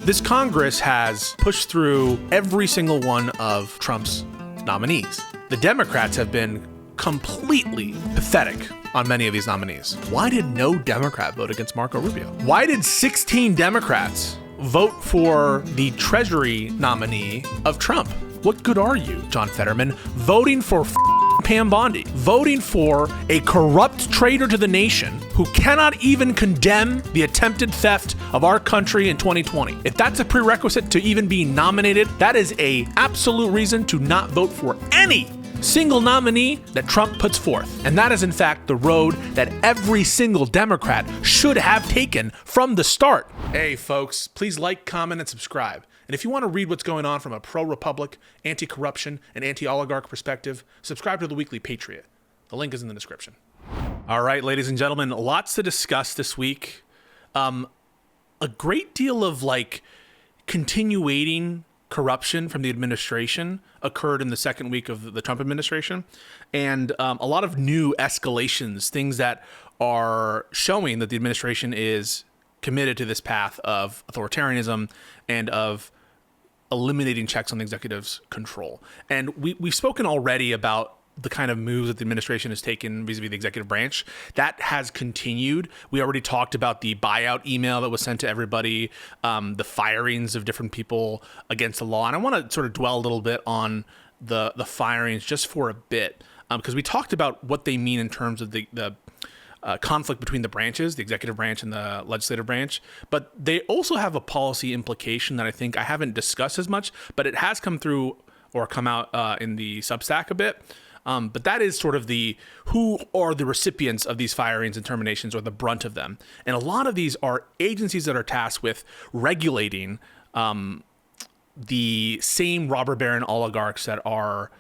This Congress has pushed through every single one of Trump's nominees. The Democrats have been completely pathetic on many of these nominees. Why did no Democrat vote against Marco Rubio? Why did 16 Democrats vote for the Treasury nominee of Trump? What good are you, John Fetterman, voting for Pam Bondi, voting for a corrupt traitor to the nation who cannot even condemn the attempted theft of our country in 2020? If that's a prerequisite to even be nominated, that is an absolute reason to not vote for any single nominee that Trump puts forth. And that is, in fact, the road that every single Democrat should have taken from the start. Hey, folks, please like, comment, and subscribe. And if you want to read what's going on from a pro-republic, anti-corruption, and anti-oligarch perspective, subscribe to the Weekly Patriot. The link is in the description. All right, ladies and gentlemen, lots to discuss this week. A great deal of continuating corruption from the administration occurred in the second week of the Trump administration, and a lot of new escalations, things that are showing that the administration is committed to this path of authoritarianism and of eliminating checks on the executive's control. And we've spoken already about the kind of moves that the administration has taken vis-a-vis the executive branch. That has continued. We already talked about the buyout email that was sent to everybody, the firings of different people against the law. And I want to sort of dwell a little bit on the firings just for a bit, because we talked about what they mean in terms of the conflict between the branches, the executive branch and the legislative branch. But they also have a policy implication that I think I haven't discussed as much, but it has come through or come out in the Substack a bit. But that is sort of who are the recipients of these firings and terminations, or the brunt of them. And a lot of these are agencies that are tasked with regulating the same robber baron oligarchs that are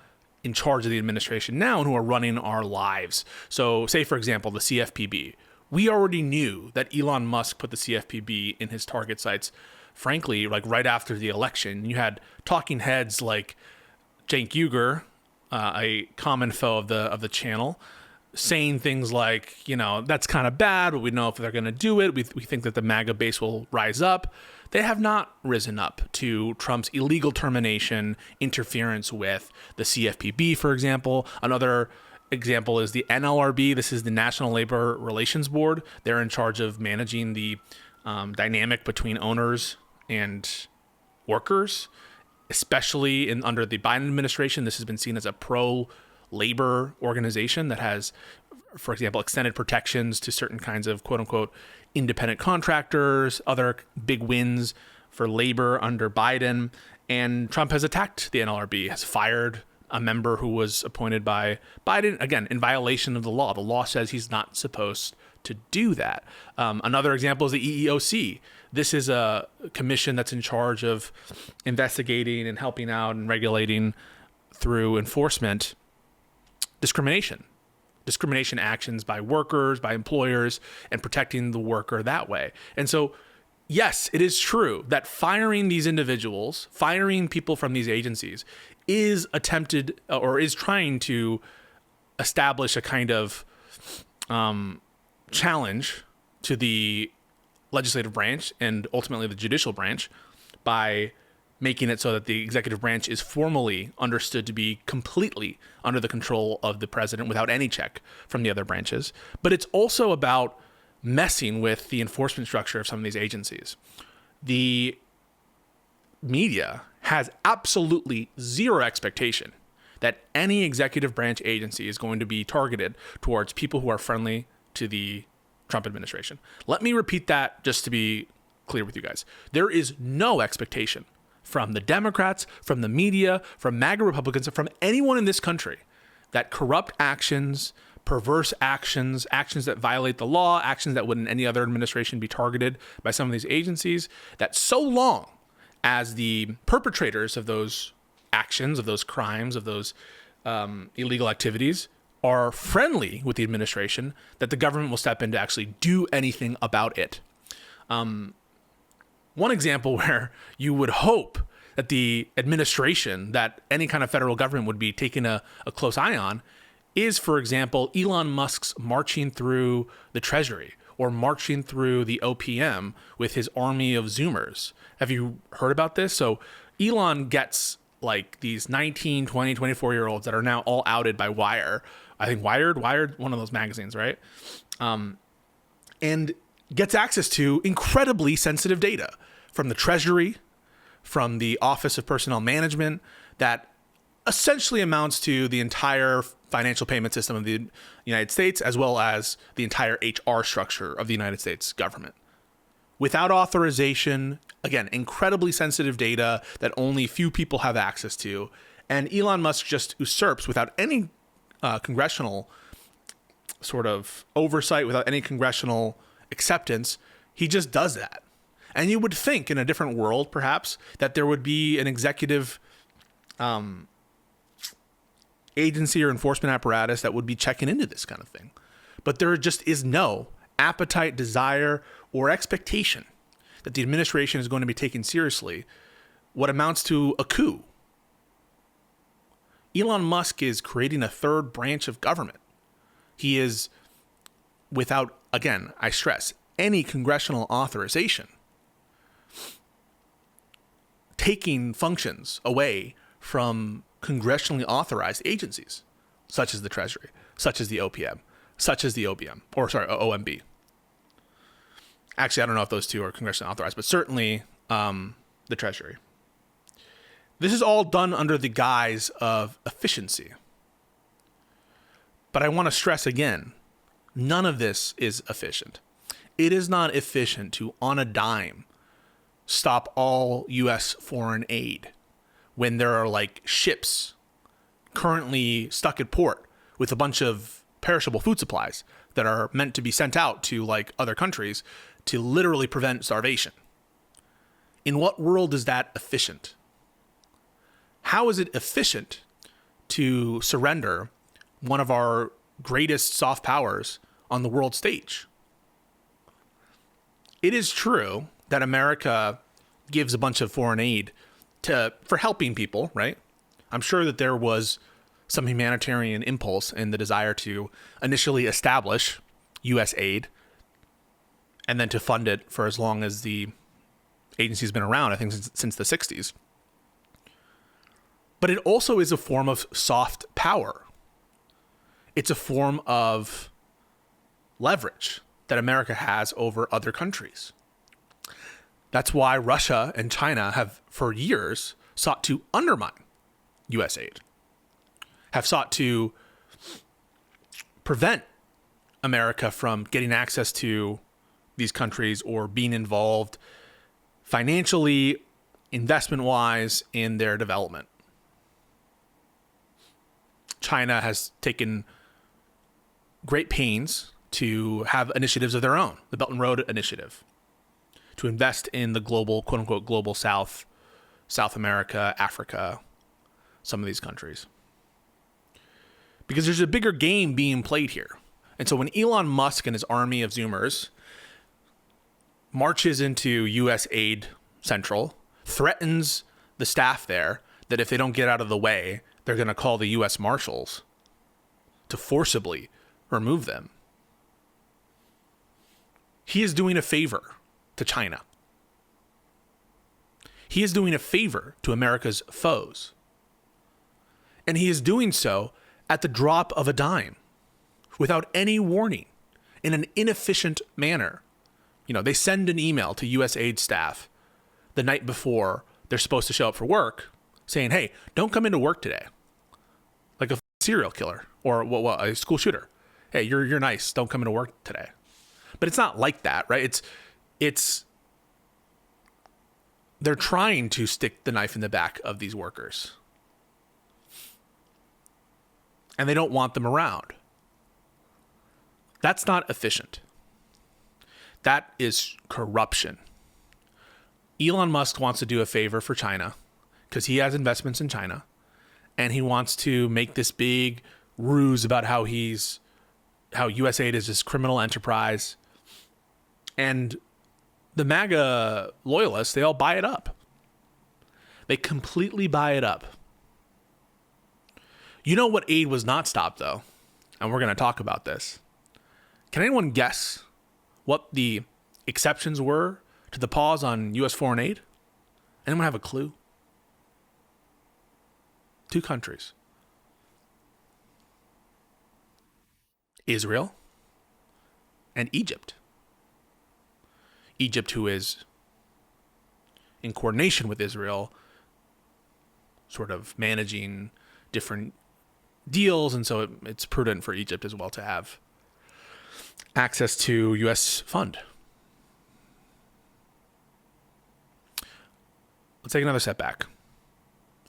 in charge of the administration now and who are running our lives. So say, for example, the CFPB. We already knew that Elon Musk put the CFPB in his target sites, frankly, right after the election. You had talking heads like Cenk Uygur, a common foe of the channel, saying things like, that's kind of bad, but we know if they're going to do it. We think that the MAGA base will rise up. They have not risen up to Trump's illegal termination, interference with the CFPB, for example. Another example is the NLRB. This is the National Labor Relations Board. They're in charge of managing the dynamic between owners and workers, especially under the Biden administration. This has been seen as a pro-labor organization that has, for example, extended protections to certain kinds of quote-unquote independent contractors, other big wins for labor under Biden. And Trump has attacked the NLRB, has fired a member who was appointed by Biden, again, in violation of the law. The law says he's not supposed to do that. Another example is the EEOC. This is a commission that's in charge of investigating and helping out and regulating through enforcement discrimination actions by workers, by employers, and protecting the worker that way. And so, yes, it is true that firing these individuals, firing people from these agencies, is attempted or is trying to establish a kind of challenge to the legislative branch and ultimately the judicial branch by making it so that the executive branch is formally understood to be completely under the control of the president without any check from the other branches. But it's also about messing with the enforcement structure of some of these agencies. The media has absolutely zero expectation that any executive branch agency is going to be targeted towards people who are friendly to the Trump administration. Let me repeat that just to be clear with you guys. There is no expectation from the Democrats, from the media, from MAGA Republicans, from anyone in this country that corrupt actions, perverse actions, actions that violate the law, actions that would in any other administration be targeted by some of these agencies, that so long as the perpetrators of those actions, of those crimes, of those illegal activities are friendly with the administration, that the government will step in to actually do anything about it. One example where you would hope that the administration, that any kind of federal government would be taking a close eye on is, for example, Elon Musk's marching through the Treasury, or marching through the OPM with his army of Zoomers. Have you heard about this? So Elon gets like these 19, 20, 24-year-olds that are now all outed by Wire. I think Wired, one of those magazines, right? And gets access to incredibly sensitive data from the Treasury, from the Office of Personnel Management, that essentially amounts to the entire financial payment system of the United States, as well as the entire HR structure of the United States government. Without authorization, again, incredibly sensitive data that only few people have access to. And Elon Musk just usurps without any congressional sort of oversight, without any congressional acceptance. He just does that. And you would think in a different world, perhaps, that there would be an executive agency or enforcement apparatus that would be checking into this kind of thing. But there just is no appetite, desire, or expectation that the administration is going to be taken seriously what amounts to a coup. Elon Musk is creating a third branch of government. He is, without, again, I stress, any congressional authorization, taking functions away from congressionally authorized agencies, such as the Treasury, such as the OPM, such as the OMB. Actually, I don't know if those two are congressionally authorized, but certainly the Treasury. This is all done under the guise of efficiency. But I want to stress again, none of this is efficient. It is not efficient to, on a dime, stop all U.S. foreign aid when there are like ships currently stuck at port with a bunch of perishable food supplies that are meant to be sent out to like other countries to literally prevent starvation. In what world is that efficient? How is it efficient to surrender one of our greatest soft powers on the world stage? It is true that America gives a bunch of foreign aid for helping people, right? I'm sure that there was some humanitarian impulse in the desire to initially establish U.S. aid and then to fund it for as long as the agency's been around, I think since the 60s. But it also is a form of soft power. It's a form of leverage that America has over other countries. That's why Russia and China have, for years, sought to undermine U.S. aid, have sought to prevent America from getting access to these countries or being involved financially, investment-wise, in their development. China has taken great pains to have initiatives of their own, the Belt and Road Initiative, to invest in the global, quote unquote, global South, South America, Africa, some of these countries. Because there's a bigger game being played here. And so when Elon Musk and his army of Zoomers marches into U.S. aid central, threatens the staff there that if they don't get out of the way, they're going to call the U.S. Marshals to forcibly remove them. He is doing a favor to China. He is doing a favor to America's foes. And he is doing so at the drop of a dime, without any warning, in an inefficient manner. You know, they send an email to U.S. aid staff the night before they're supposed to show up for work saying, hey, don't come into work today. Like a serial killer or a school shooter. Hey, you're nice. Don't come into work today. But it's not like that, right? It's they're trying to stick the knife in the back of these workers. And they don't want them around. That's not efficient. That is corruption. Elon Musk wants to do a favor for China because he has investments in China, and he wants to make this big ruse about how USAID is this criminal enterprise. And the MAGA loyalists, they all buy it up. They completely buy it up. You know what aid was not stopped, though? And we're going to talk about this. Can anyone guess what the exceptions were to the pause on U.S. foreign aid? Anyone have a clue? 2 countries. Israel and Egypt. Egypt, who is in coordination with Israel, sort of managing different deals, and so it's prudent for Egypt as well to have access to U.S. fund. Let's take another step back.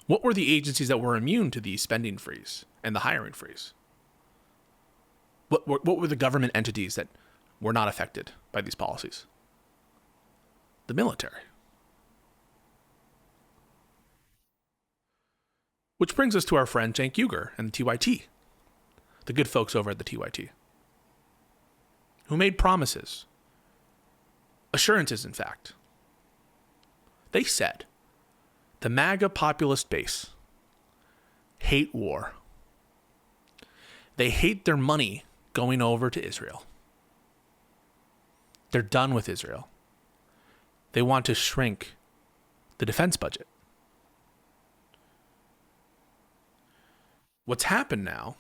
What were the agencies that were immune to the spending freeze and the hiring freeze? What were the government entities that were not affected by these policies? The military. Which brings us to our friend Cenk Uygur and the TYT, the good folks over at the TYT, who made promises, assurances in fact. They said the MAGA populist base hate war. They hate their money going over to Israel. They're done with Israel. They want to shrink the defense budget. What's happened now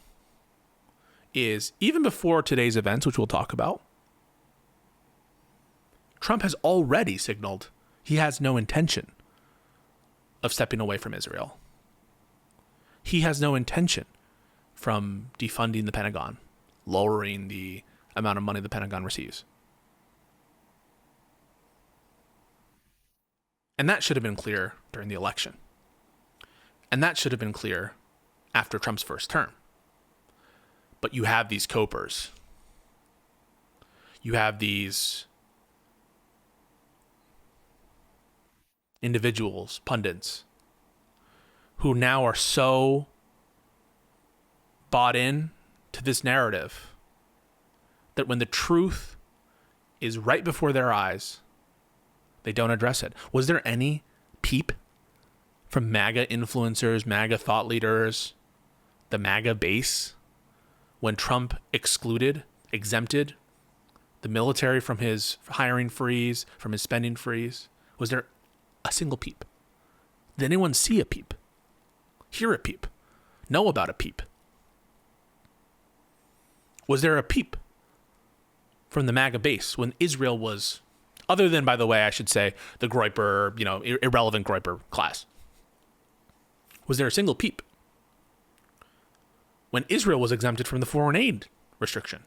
is, even before today's events, which we'll talk about, Trump has already signaled he has no intention of stepping away from Israel. He has no intention from defunding the Pentagon, lowering the amount of money the Pentagon receives. And that should have been clear during the election. And that should have been clear after Trump's first term. But you have these copers. You have these individuals, pundits, who now are so bought in to this narrative that when the truth is right before their eyes, they don't address it. Was there any peep from MAGA influencers, MAGA thought leaders, the MAGA base, when Trump exempted the military from his hiring freeze, from his spending freeze? Was there a single peep? Did anyone see a peep? Hear a peep? Know about a peep? Was there a peep from the MAGA base when Israel was, other than, by the way, I should say, the Groyper, irrelevant Groyper class? Was there a single peep when Israel was exempted from the foreign aid restriction?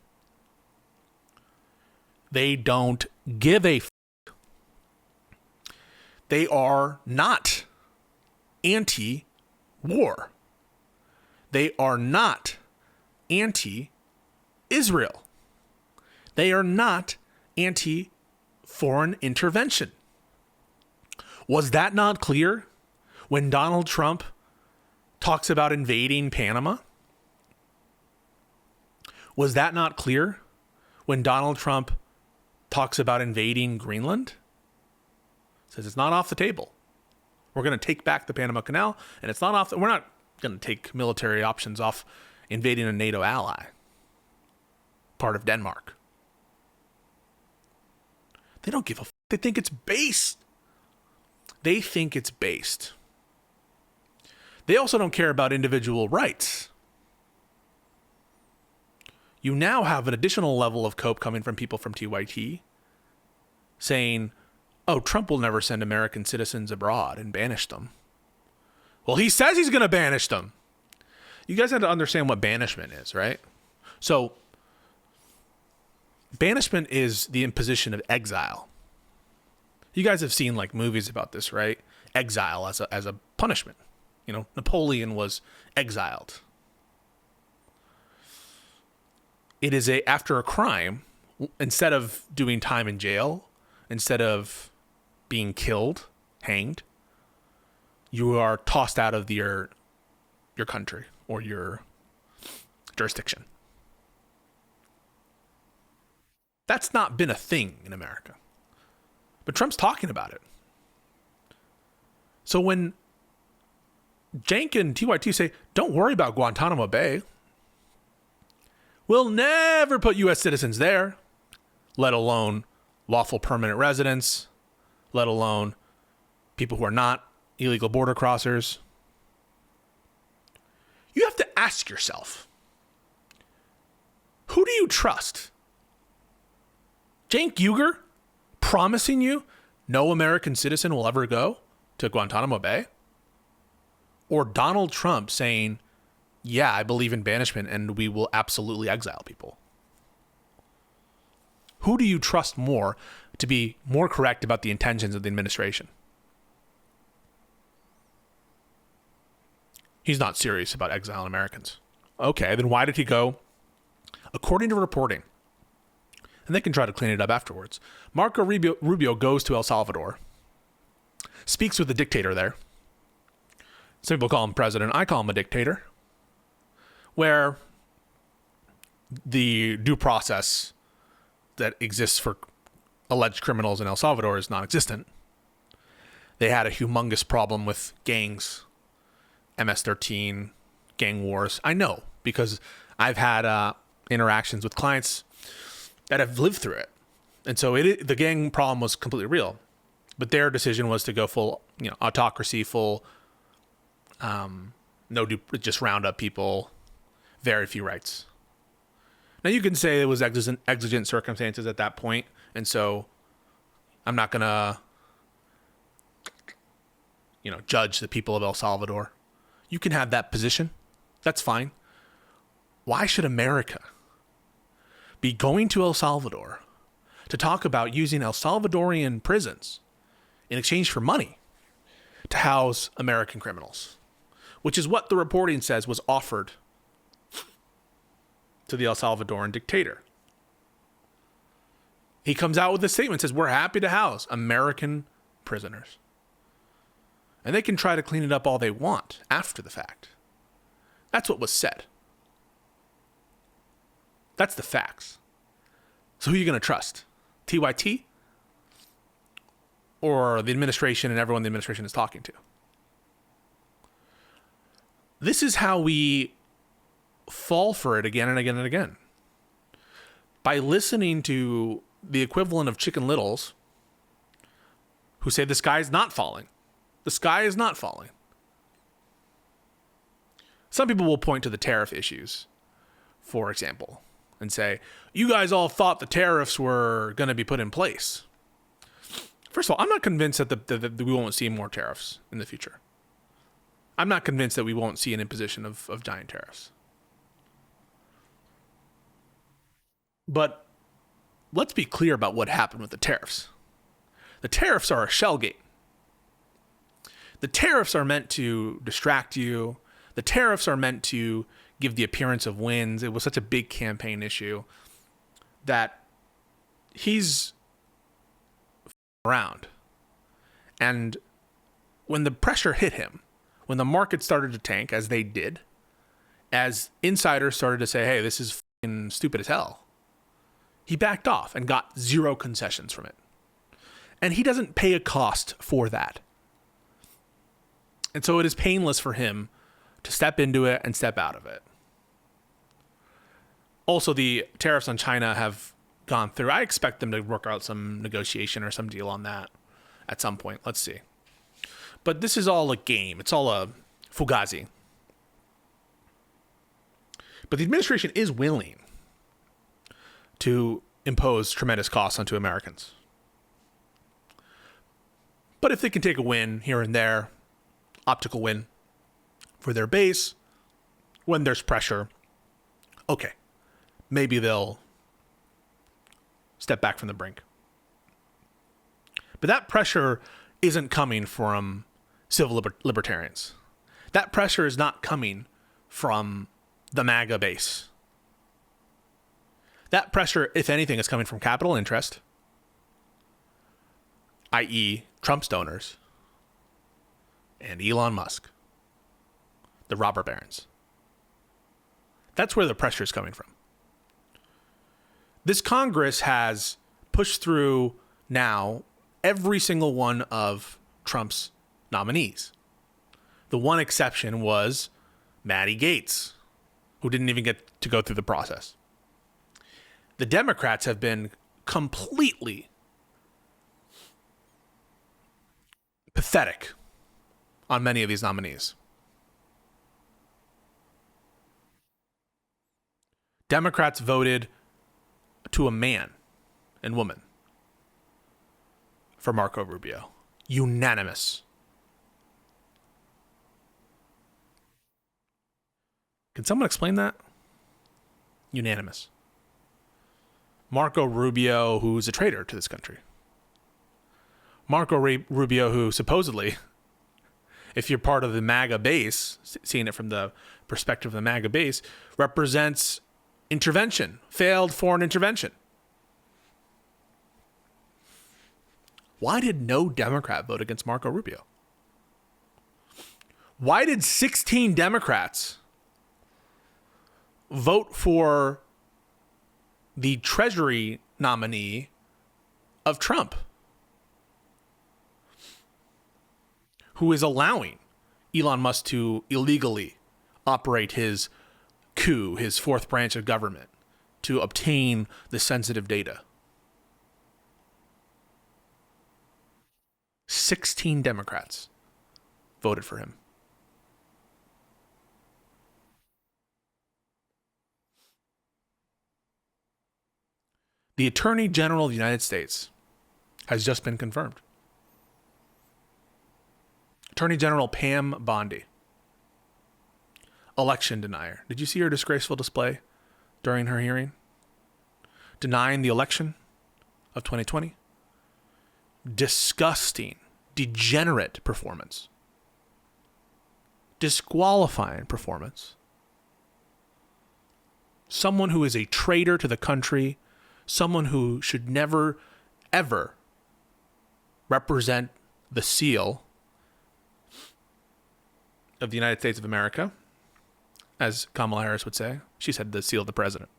They don't give a f***. They are not anti-war. They are not anti-Israel. They are not anti-foreign intervention. Was that not clear when Donald Trump talks about invading Panama? Was that not clear when Donald Trump talks about invading Greenland? Says it's not off the table. We're going to take back the Panama Canal, and it's not off. We're not going to take military options off invading a NATO ally, part of Denmark. They don't give a f***. They think it's based. They think it's based. They also don't care about individual rights. You now have an additional level of cope coming from people from TYT saying, oh, Trump will never send American citizens abroad and banish them. Well, he says he's going to banish them. You guys have to understand what banishment is, right? So, banishment is the imposition of exile. You guys have seen like movies about this, right? Exile as a punishment. Napoleon was exiled. It is after a crime, instead of doing time in jail, instead of being killed, hanged, you are tossed out of your country or your jurisdiction. That's not been a thing in America. But Trump's talking about it. So when Cenk and TYT say, don't worry about Guantanamo Bay, we'll never put U.S. citizens there. let alone lawful permanent residents, let alone people who are not illegal border crossers. You have to ask yourself, who do you trust? Cenk Uygur promising you no American citizen will ever go to Guantanamo Bay? Or Donald Trump saying, yeah, I believe in banishment and we will absolutely exile people? Who do you trust more to be more correct about the intentions of the administration? He's not serious about exiling Americans. Okay, then why did he go? According to reporting, and they can try to clean it up afterwards, Marco Rubio goes to El Salvador, speaks with the dictator there. Some people call him president. I call him a dictator, where the due process that exists for alleged criminals in El Salvador is non-existent. They had a humongous problem with gangs, MS-13, gang wars. I know, because I've had interactions with clients that have lived through it. And so the gang problem was completely real. But their decision was to go full, autocracy, full, just round up people, very few rights. Now, you can say it was exigent circumstances at that point, and so I'm not going to, judge the people of El Salvador. You can have that position. That's fine. Why should America be going to El Salvador to talk about using El Salvadorian prisons in exchange for money to house American criminals? Which is what the reporting says was offered to the El Salvadoran dictator. He comes out with a statement, says, we're happy to house American prisoners. And they can try to clean it up all they want after the fact. That's what was said. That's the facts. So who are you going to trust? TYT? Or the administration and everyone the administration is talking to? This is how we fall for it again and again and again. By listening to the equivalent of Chicken Littles who say the sky is not falling. The sky is not falling. Some people will point to the tariff issues, for example, and say, you guys all thought the tariffs were going to be put in place. First of all, I'm not convinced that we won't see more tariffs in the future. I'm not convinced that we won't see an imposition of giant tariffs. But let's be clear about what happened with the tariffs. The tariffs are a shell game. The tariffs are meant to distract you. The tariffs are meant to give the appearance of wins. It was such a big campaign issue that he's around. And when the pressure hit him, when the market started to tank, as they did, as insiders started to say, hey, this is fucking stupid as hell, he backed off and got zero concessions from it. And he doesn't pay a cost for that. And so it is painless for him to step into it and step out of it. Also, the tariffs on China have gone through. I expect them to work out some negotiation or some deal on that at some point. Let's see. But this is all a game. It's all a fugazi. But the administration is willing to impose tremendous costs onto Americans. But if they can take a win here and there, optical win for their base, when there's pressure, okay, maybe they'll step back from the brink. But that pressure isn't coming from civil libertarians. That pressure is not coming from the MAGA base. That pressure, if anything, is coming from capital interest, i.e. Trump's donors, and Elon Musk, the robber barons. That's where the pressure is coming from. This Congress has pushed through now every single one of Trump's nominees. The one exception was Maddie Gaetz, who didn't even get to go through the process. The Democrats have been completely pathetic on many of these nominees. Democrats voted to a man and woman for Marco Rubio. Unanimous. Can someone explain that? Unanimous. Marco Rubio, who's a traitor to this country. Marco Rubio, who supposedly, if you're part of the MAGA base, seeing it from the perspective of the MAGA base, represents intervention, failed foreign intervention. Why did no Democrat vote against Marco Rubio? Why did 16 Democrats vote for the Treasury nominee of Trump, who is allowing Elon Musk to illegally operate his coup, his fourth branch of government, to obtain the sensitive data? 16 Democrats voted for him. The Attorney General of the United States has just been confirmed. Attorney General Pam Bondi, election denier. Did you see her disgraceful display during her hearing? Denying the election of 2020? Disgusting, degenerate performance. Disqualifying performance. Someone who is a traitor to the country, someone who should never, ever represent the seal of the United States of America, as Kamala Harris would say. She said the seal of the president.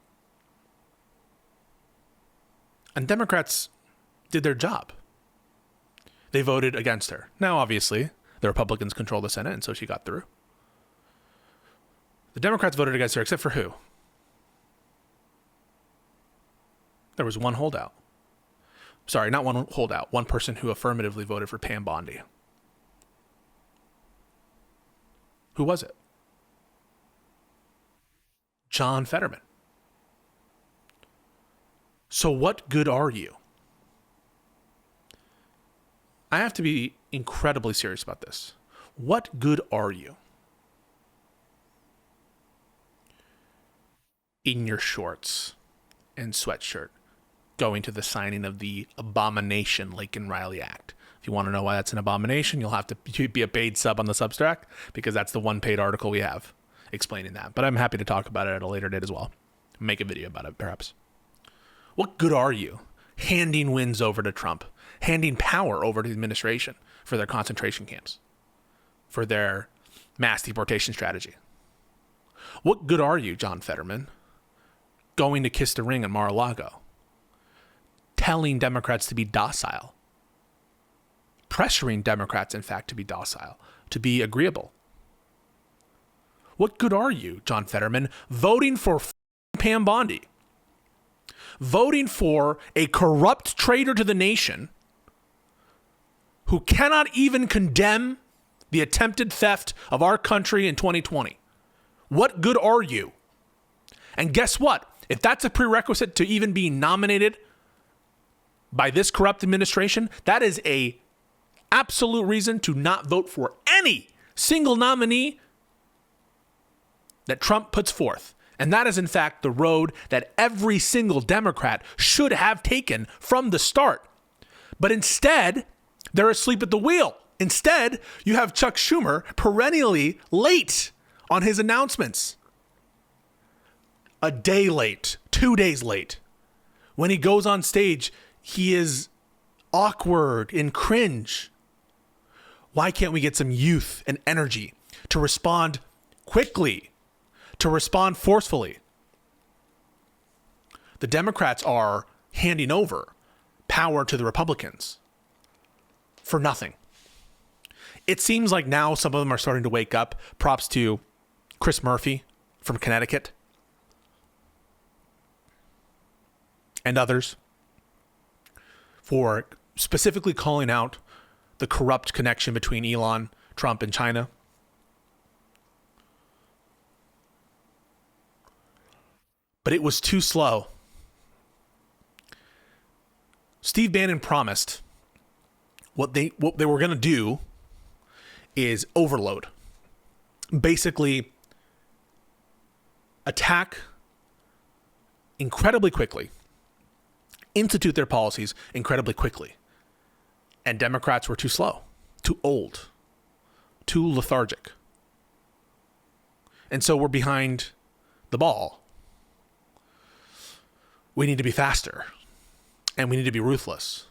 And Democrats did their job. They voted against her. Now, obviously, the Republicans control the Senate, and so she got through. The Democrats voted against her, except for who? There was one holdout. Sorry, not one holdout. One person who affirmatively voted for Pam Bondi. Who was it? John Fetterman. So what good are you? I have to be incredibly serious about this. What good are you? In your shorts and sweatshirt, going to the signing of the abomination Lincoln Riley Act. If you want to know why that's an abomination, you'll have to be a paid sub on the Substack, because that's the one paid article we have explaining that. But I'm happy to talk about it at a later date as well. Make a video about it, perhaps. What good are you handing wins over to Trump, handing power over to the administration for their concentration camps, for their mass deportation strategy? What good are you, John Fetterman, going to kiss the ring in Mar-a-Lago, telling Democrats to be docile, pressuring Democrats, in fact, to be docile, to be agreeable? What good are you, John Fetterman, voting for Pam Bondi, voting for a corrupt traitor to the nation who cannot even condemn the attempted theft of our country in 2020? What good are you? And guess what? If that's a prerequisite to even being nominated by this corrupt administration, that is a absolute reason to not vote for any single nominee that Trump puts forth. And that is, in fact, the road that every single Democrat should have taken from the start. But instead, they're asleep at the wheel. Instead, you have Chuck Schumer perennially late on his announcements. A day late, 2 days late. When he goes on stage, he is awkward and cringe. Why can't we get some youth and energy to respond quickly, to respond forcefully? The Democrats are handing over power to the Republicans for nothing. It seems like now some of them are starting to wake up. Props to Chris Murphy from Connecticut and others. for specifically calling out the corrupt connection between Elon, Trump, and China. But it was too slow. Steve Bannon promised what they were going to do is overload. Basically, attack incredibly quickly, institute their policies incredibly quickly. And Democrats were too slow, too old, too lethargic. And so we're behind the ball. We need to be faster. And we need to be ruthless.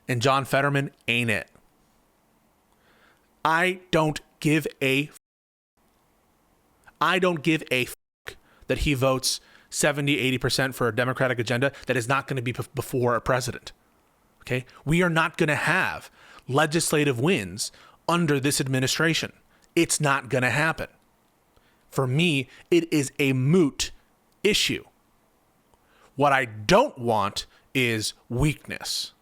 And John Fetterman ain't it. I don't give a that he votes 70-80% for a Democratic agenda that is not going to be before a president. Okay? We are not going to have legislative wins under this administration. It's not going to happen. For me, it is a moot issue. What I don't want is weakness.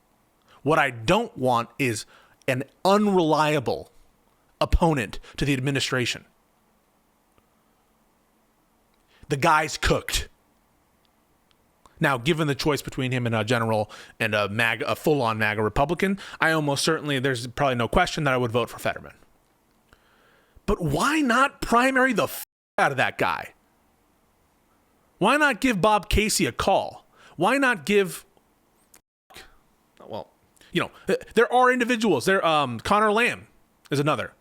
What I don't want is an unreliable opponent to the administration. The guy's cooked. Now, given the choice between him and a general and a full-on MAGA Republican, I almost certainly, there's probably no question that I would vote for Fetterman. But why not primary the out of that guy? Why not give Bob Casey a call? Why not give, well, you know, there are individuals. Connor Lamb is another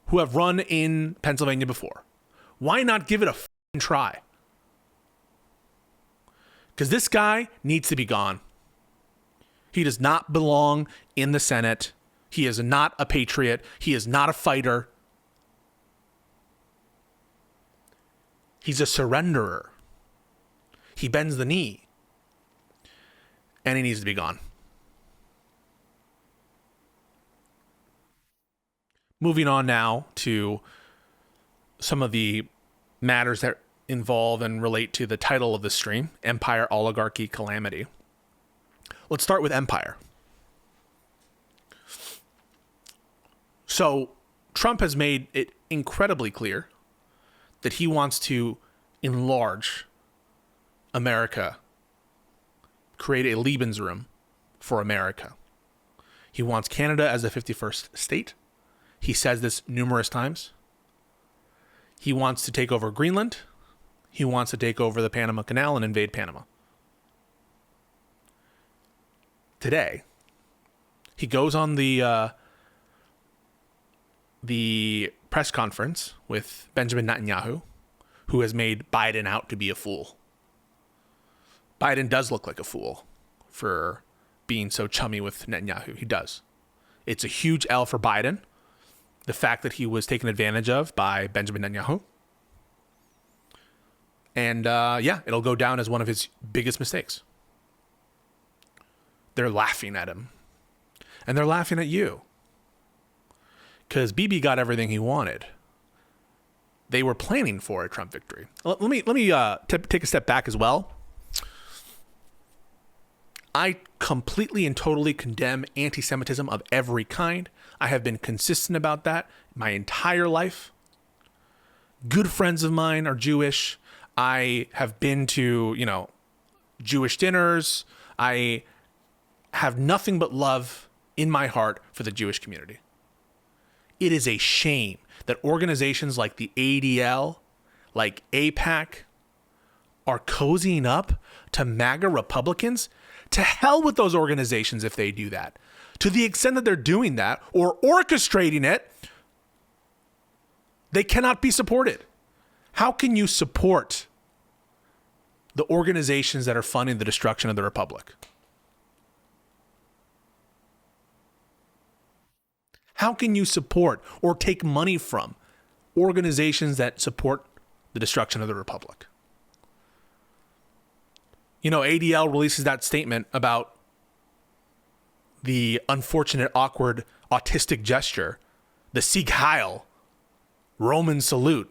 who have run in Pennsylvania before. Why not give it a try? Because this guy needs to be gone. He does not belong in the Senate. He is not a patriot. He is not a fighter. He's a surrenderer. He bends the knee. And he needs to be gone. Moving on now to some of the matters that involve and relate to the title of the stream, Empire, Oligarchy, Calamity. Let's start with Empire. So Trump has made it incredibly clear that he wants to enlarge America, create a Lebensraum for America. He wants Canada as the 51st state. He says this numerous times. He wants to take over Greenland. He wants to take over the Panama Canal and invade Panama. Today, he goes on the press conference with Benjamin Netanyahu, who has made Biden out to be a fool. Biden does look like a fool for being so chummy with Netanyahu. He does. It's a huge L for Biden, the fact that he was taken advantage of by Benjamin Netanyahu. And it'll go down as one of his biggest mistakes. They're laughing at him. And they're laughing at you. Because Bibi got everything he wanted. They were planning for a Trump victory. Let me take a step back as well. I completely and totally condemn anti-Semitism of every kind. I have been consistent about that my entire life. Good friends of mine are Jewish. I have been to, Jewish dinners. I have nothing but love in my heart for the Jewish community. It is a shame that organizations like the ADL, like AIPAC, are cozying up to MAGA Republicans. To hell with those organizations if they do that. To the extent that they're doing that or orchestrating it, they cannot be supported. How can you support the organizations that are funding the destruction of the republic? How can you support or take money from organizations that support the destruction of the republic? ADL releases that statement about the unfortunate, awkward, autistic gesture, the Sieg Heil Roman salute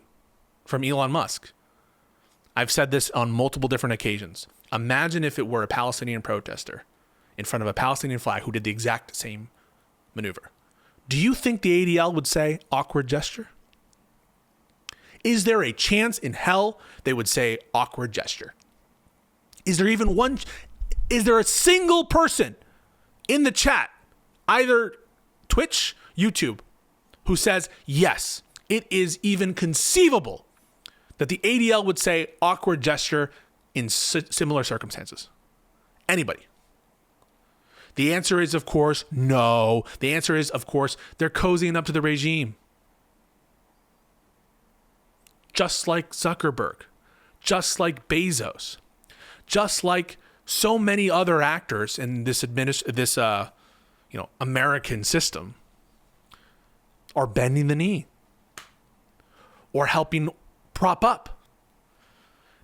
from Elon Musk. I've said this on multiple different occasions. Imagine if it were a Palestinian protester in front of a Palestinian flag who did the exact same maneuver. Do you think the ADL would say awkward gesture? Is there a chance in hell they would say awkward gesture? Is there even one? Is there a single person in the chat, either Twitch, YouTube, who says, yes, it is even conceivable that the ADL would say awkward gesture in similar circumstances? Anybody? The answer is, of course, no. The answer is, of course, they're cozying up to the regime. Just like Zuckerberg, just like Bezos, just like so many other actors in this American system are bending the knee or helping prop up.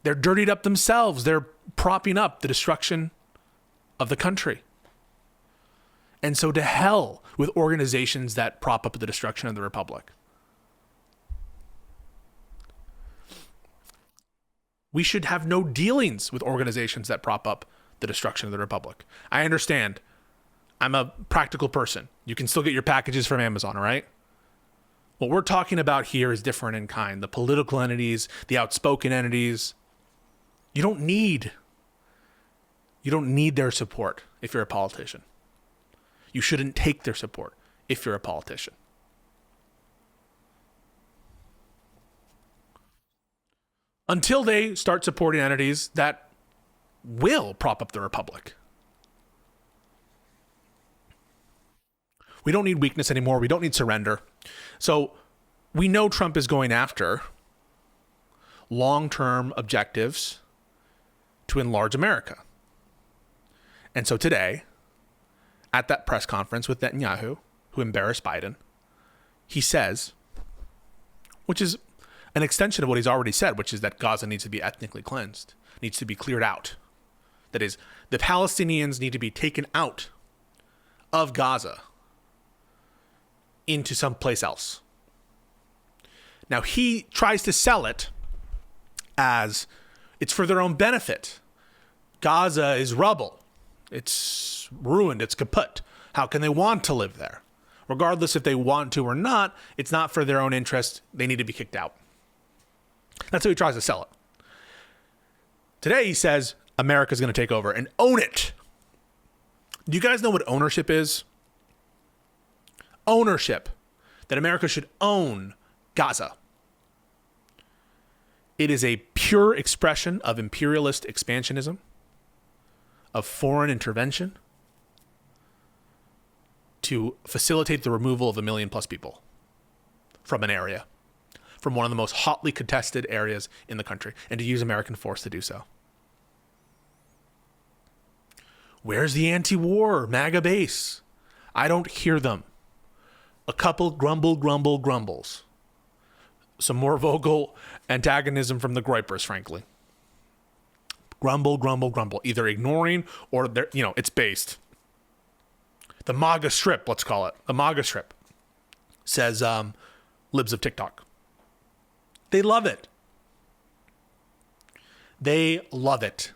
They're dirtied up themselves. They're propping up the destruction of the country. And so to hell with organizations that prop up the destruction of the republic. We should have no dealings with organizations that prop up the destruction of the republic. I understand. I'm a practical person. You can still get your packages from Amazon, all right? What we're talking about here is different in kind. The political entities, the outspoken entities. You don't need their support if you're a politician. You shouldn't take their support if you're a politician. Until they start supporting entities that will prop up the republic. We don't need weakness anymore. We don't need surrender. So we know Trump is going after long-term objectives to enlarge America. And so today, at that press conference with Netanyahu, who embarrassed Biden, he says, which is an extension of what he's already said, which is that Gaza needs to be ethnically cleansed, needs to be cleared out. That is, the Palestinians need to be taken out of Gaza into someplace else. Now, he tries to sell it as it's for their own benefit. Gaza is rubble. It's ruined. It's kaput. How can they want to live there? Regardless if they want to or not, it's not for their own interest. They need to be kicked out. That's how he tries to sell it. Today he says America's going to take over and own it. Do you guys know what ownership is? Ownership. That America should own Gaza. It is a pure expression of imperialist expansionism, of foreign intervention to facilitate the removal of 1 million plus people from an area, from one of the most hotly contested areas in the country, and to use American force to do so. Where's the anti-war MAGA base? I don't hear them. A couple grumbles. Some more vocal antagonism from the gripers, frankly. Grumble. Either ignoring or it's based. The MAGA strip, let's call it. The MAGA strip says libs of TikTok. They love it. They love it.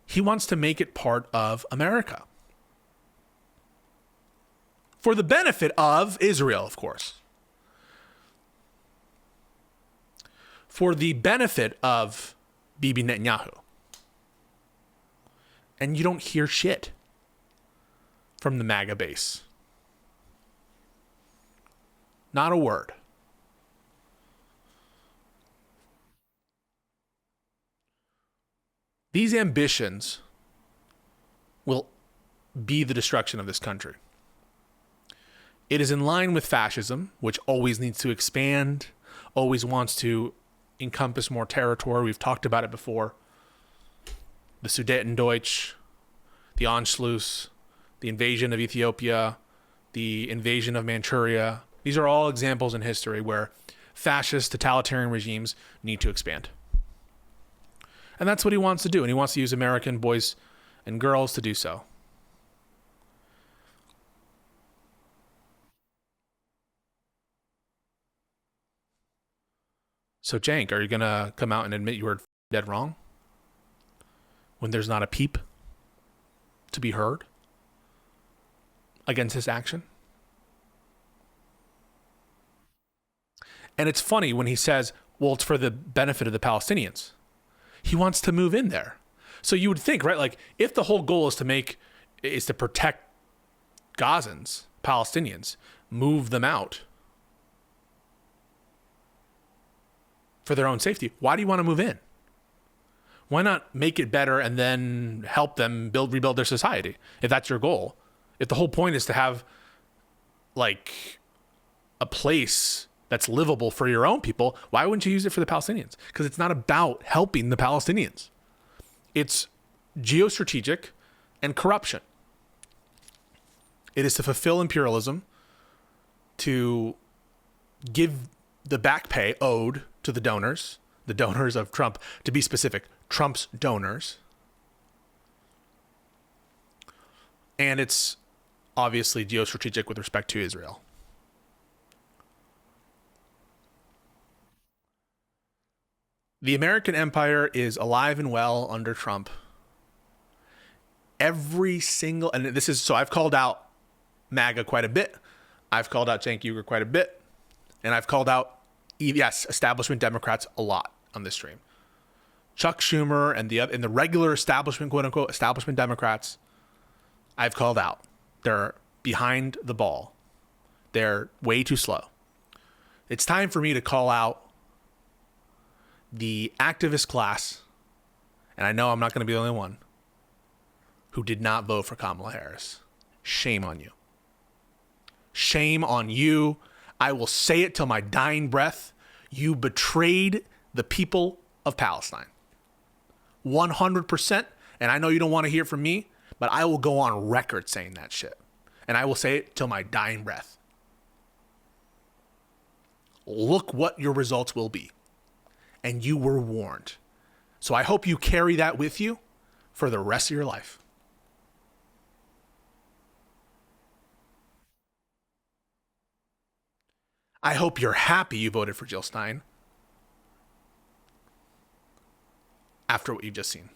He wants to make it part of America. For the benefit of Israel, of course. For the benefit of Bibi Netanyahu. And you don't hear shit from the MAGA base. Not a word. These ambitions will be the destruction of this country. It is in line with fascism, which always needs to expand, always wants to encompass more territory. We've talked about it before. The Sudetendeutsch, the Anschluss, the invasion of Ethiopia, the invasion of Manchuria. These are all examples in history where fascist, totalitarian regimes need to expand. And that's what he wants to do. And he wants to use American boys and girls to do so. So, Jank, are you going to come out and admit you were dead wrong? When there's not a peep? to be heard against this action. And it's funny when he says, well, it's for the benefit of the Palestinians. He wants to move in there. So you would think, right? Like, if the whole goal is to protect Gazans, Palestinians, move them out for their own safety, why do you want to move in? Why not make it better and then help them rebuild their society, if that's your goal? If the whole point is to have like a place that's livable for your own people, why wouldn't you use it for the Palestinians? Because it's not about helping the Palestinians. It's geostrategic and corruption. It is to fulfill imperialism, to give the back pay owed to the donors of Trump, to be specific, Trump's donors. And it's obviously geostrategic with respect to Israel. The American empire is alive and well under Trump. Every single, and this is, so I've called out MAGA quite a bit. I've called out Cenk Uygur quite a bit. And I've called out, yes, establishment Democrats a lot on this stream. Chuck Schumer and the regular establishment, quote unquote, establishment Democrats, I've called out. They're behind the ball. They're way too slow. It's time for me to call out the activist class, and I know I'm not going to be the only one, who did not vote for Kamala Harris. Shame on you. Shame on you. I will say it till my dying breath. You betrayed the people of Palestine. 100%. And I know you don't want to hear it from me, but I will go on record saying that shit. And I will say it till my dying breath. Look what your results will be. And you were warned. So I hope you carry that with you for the rest of your life. I hope you're happy you voted for Jill Stein after what you've just seen.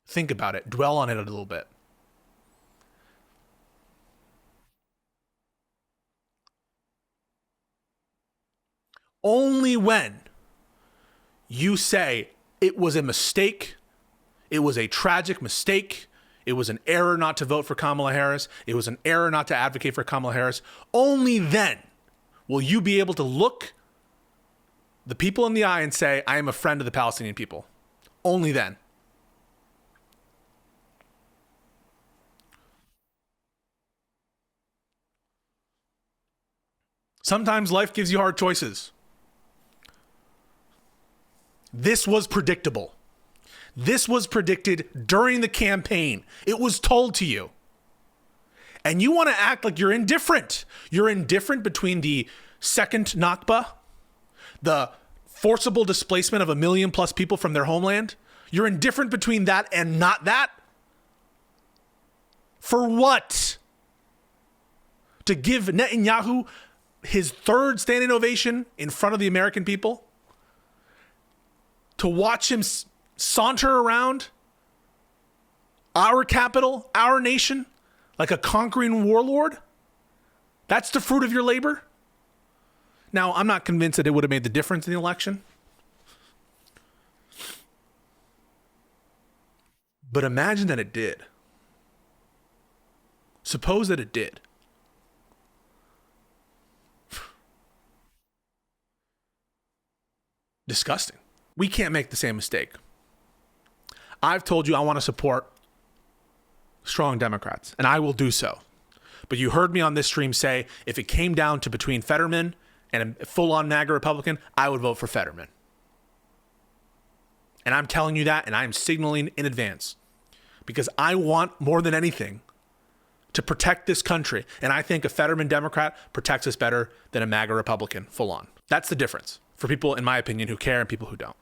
Think about it. Dwell on it a little bit. Only when you say it was a mistake, it was a tragic mistake, it was an error not to vote for Kamala Harris, it was an error not to advocate for Kamala Harris, only then will you be able to look the people in the eye and say, I am a friend of the Palestinian people. Only then. Sometimes life gives you hard choices. This was predictable. This was predicted during the campaign. It was told to you. And you want to act like you're indifferent. You're indifferent between the second Nakba, the forcible displacement of 1 million plus people from their homeland. You're indifferent between that and not that. For what? To give Netanyahu his third standing ovation in front of the American people? To watch him saunter around our capital, our nation, like a conquering warlord? That's the fruit of your labor? Now, I'm not convinced that it would have made the difference in the election. But imagine that it did. Suppose that it did. Disgusting. We can't make the same mistake. I've told you I want to support strong Democrats, and I will do so. But you heard me on this stream say, if it came down to between Fetterman and a full-on MAGA Republican, I would vote for Fetterman. And I'm telling you that, and I'm signaling in advance. Because I want, more than anything, to protect this country. And I think a Fetterman Democrat protects us better than a MAGA Republican, full-on. That's the difference for people, in my opinion, who care and people who don't.